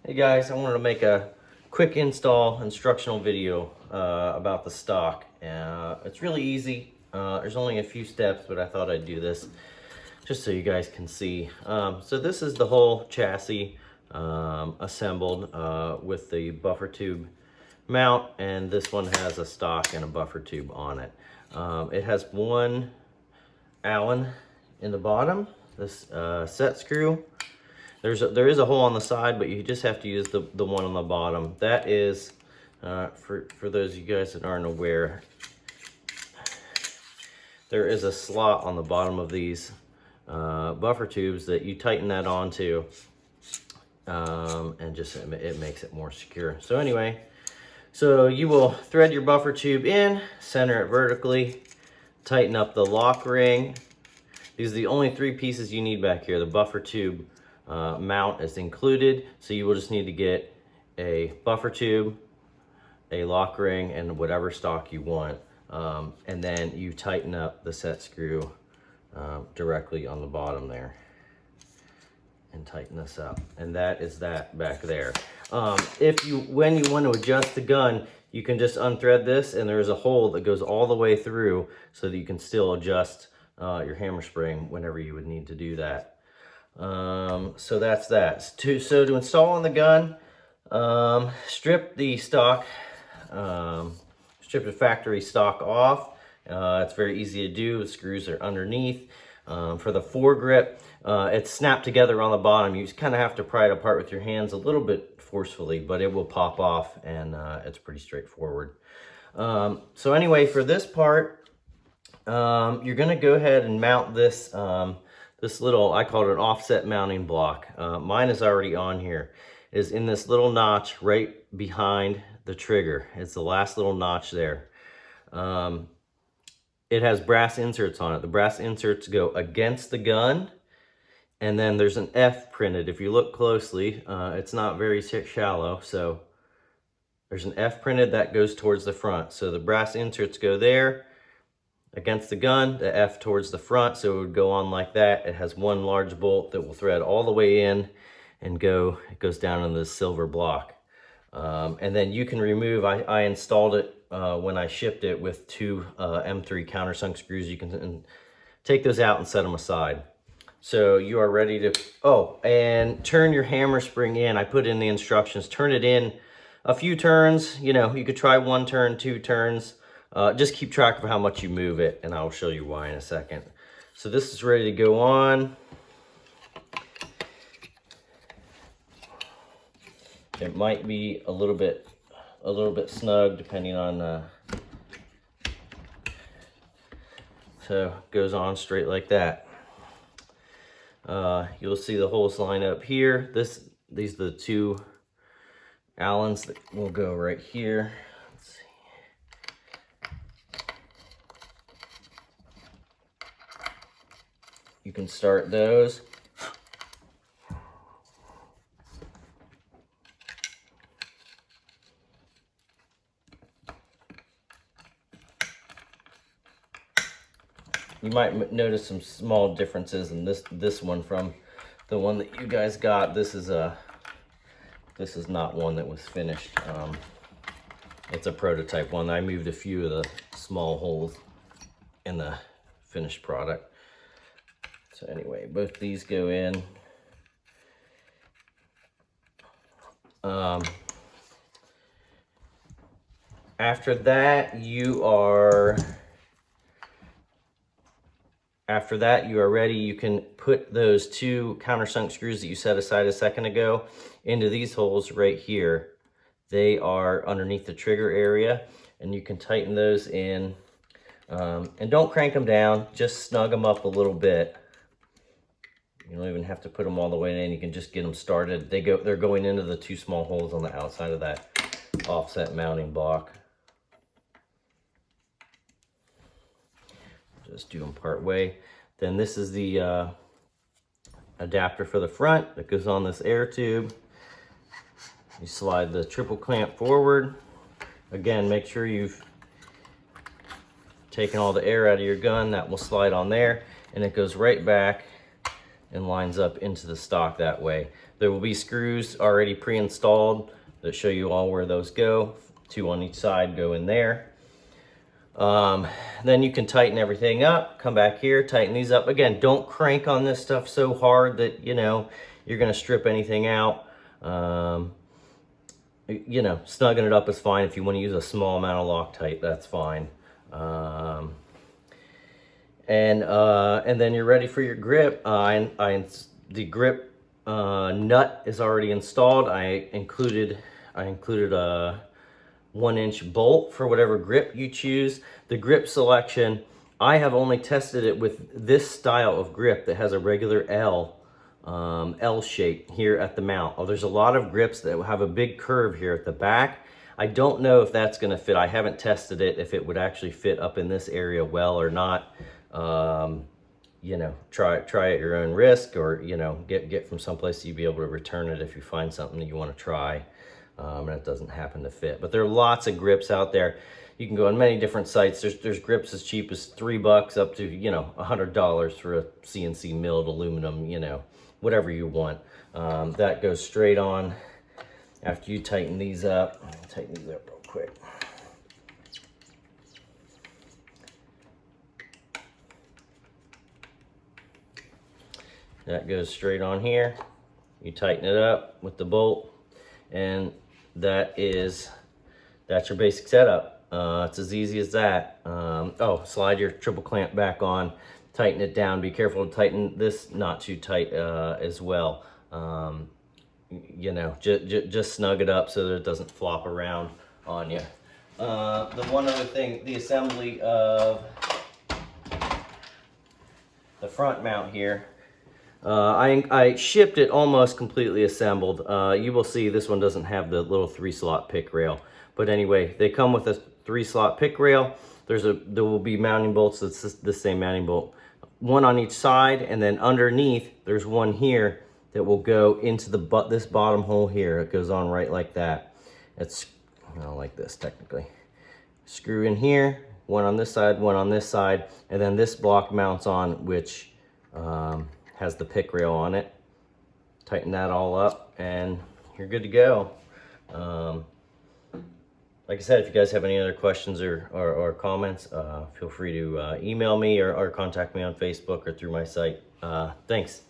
Hey guys, I wanted to make a quick install instructional video about the stock. It's really easy. There's only a few steps, but I thought I'd do this just so you guys can see. So this is the whole chassis assembled with the buffer tube mount, and this one has a stock and a buffer tube on it. It has one Allen in the bottom, this set screw. There is a hole on the side, but you just have to use the one on the bottom. That is, for those of you guys that aren't aware, there is a slot on the bottom of these buffer tubes that you tighten that onto, and just it makes it more secure. So anyway, so you will thread your buffer tube in, center it vertically, tighten up the lock ring. These are the only three pieces you need back here. The buffer tube mount is included, so you will just need to get a buffer tube, a lock ring, and whatever stock you want, and then you tighten up the set screw directly on the bottom there and tighten this up, and that is that back there. When you want to adjust the gun, you can just unthread this, and there is a hole that goes all the way through so that you can still adjust your hammer spring whenever you would need to do that. So that's that. So to install on the gun, strip the stock, strip the factory stock off. It's very easy to do. The screws are underneath. For the foregrip, it's snapped together on the bottom. You just kind of have to pry it apart with your hands a little bit forcefully, but it will pop off, and it's pretty straightforward. So anyway, for this part, you're going to go ahead and mount this this little, I call it an offset mounting block. Mine is already on here. It is in this little notch right behind the trigger. It's the last little notch there. It has brass inserts on it. The brass inserts go against the gun, and then there's an F printed. If you look closely, it's not very shallow, so there's an F printed that goes towards the front. So the brass inserts go there against the gun, the F towards the front, so it would go on like that. It has one large bolt that will thread all the way in and it goes down in this silver block. And then you can remove, I installed it when I shipped it with two M3 countersunk screws. You can take those out and set them aside. So you are ready to, and turn your hammer spring in. I put in the instructions, turn it in a few turns. You know, you could try 1 turn, 2 turns. Just keep track of how much you move it, and I'll show you why in a second. So this is ready to go on. It might be a little bit snug depending on so it goes on straight like that. You'll see the holes line up here. These are the two Allens that will go right here. Let's see. You can start those. You might notice some small differences in this one from the one that you guys got. This is not one that was finished. It's a prototype one. I moved a few of the small holes in the finished product. So anyway, both these go in. After that, you are ready. You can put those two countersunk screws that you set aside a second ago into these holes right here. They are underneath the trigger area, and you can tighten those in. And don't crank them down, just snug them up a little bit. You don't even have to put them all the way in. You can just get them started. They're going into the two small holes on the outside of that offset mounting block. Just do them part way. Then this is the adapter for the front that goes on this air tube. You slide the triple clamp forward. Again, make sure you've taken all the air out of your gun. That will slide on there, and it goes right back and lines up into the stock that way. There will be screws already pre-installed that show you all where those go. 2 on each side go in there. Then you can tighten everything up, come back here, tighten these up. Again, don't crank on this stuff so hard that, you know, you're gonna strip anything out. You know, snugging it up is fine. If you want to use a small amount of Loctite, that's fine. And then you're ready for your grip. The grip nut is already installed. I included a 1-inch bolt for whatever grip you choose. The grip selection, I have only tested it with this style of grip that has a regular L shape here at the mount. Oh, there's a lot of grips that have a big curve here at the back. I don't know if that's going to fit. I haven't tested it, if it would actually fit up in this area well or not. You know, try at your own risk, or, you know, get from someplace you'd be able to return it if you find something that you want to try and it doesn't happen to fit. But there are lots of grips out there. You can go on many different sites. There's grips as cheap as $3 up to, you know, $100 for a CNC milled aluminum, you know, whatever you want. That goes straight on after you tighten these up. Tighten these up real quick. That goes straight on here. You tighten it up with the bolt, and that's your basic setup. It's as easy as that. Oh, slide your triple clamp back on, tighten it down. Be careful to tighten this not too tight as well. You know, just snug it up so that it doesn't flop around on you. The one other thing, the assembly of the front mount here, I shipped it almost completely assembled. You will see this one doesn't have the little 3-slot pick rail. But anyway, they come with a 3-slot pick rail. There will be mounting bolts. It's the same mounting bolt, one on each side, and then underneath there's one here that will go into this bottom hole here. It goes on right like that. It's, you know, like this technically. Screw in here, one on this side, one on this side, and then this block mounts on, which has the pick rail on it. Tighten that all up and you're good to go. Like I said, if you guys have any other questions or comments, feel free to email me or contact me on Facebook or through my site. Thanks.